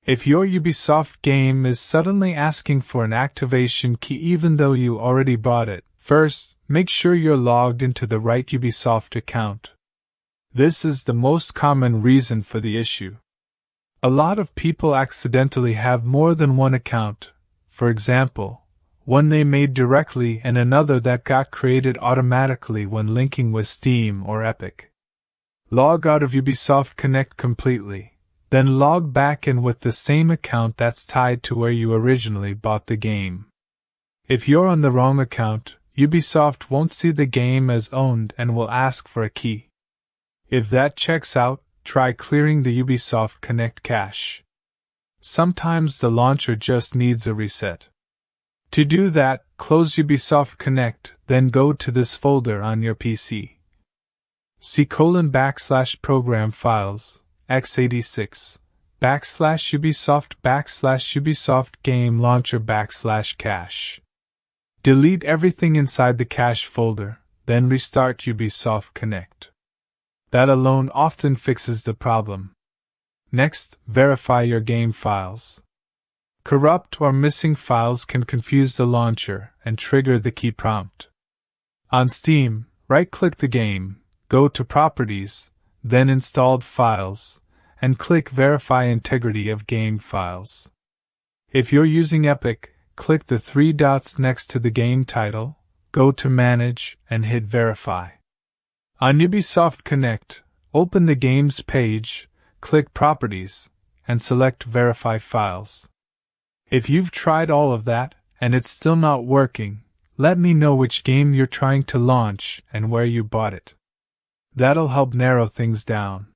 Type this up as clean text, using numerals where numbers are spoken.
If your Ubisoft game is suddenly asking for an activation key even though you already bought it, first, make sure you're logged into the right Ubisoft account. This is the most common reason for the issue. A lot of people accidentally have more than one account, for example, one they made directly and another that got created automatically when linking with Steam or Epic. Log out of Ubisoft Connect completely, then log back in with the same account that's tied to where you originally bought the game. If you're on the wrong account, Ubisoft won't see the game as owned and will ask for a key. If that checks out, try clearing the Ubisoft Connect cache. Sometimes the launcher just needs a reset. To do that, close Ubisoft Connect, then go to this folder on your PC. C:\program files, x86, \Ubisoft game launcher \cache. Delete everything inside the cache folder, then restart Ubisoft Connect. That alone often fixes the problem. Next, verify your game files. Corrupt or missing files can confuse the launcher and trigger the key prompt. On Steam, right-click the game, go to Properties, then Installed Files, and click Verify Integrity of Game Files. If you're using Epic, click the three dots next to the game title, go to Manage, and hit Verify. On Ubisoft Connect, open the Games page, click Properties, and select Verify Files. If you've tried all of that, and it's still not working, let me know which game you're trying to launch and where you bought it. That'll help narrow things down.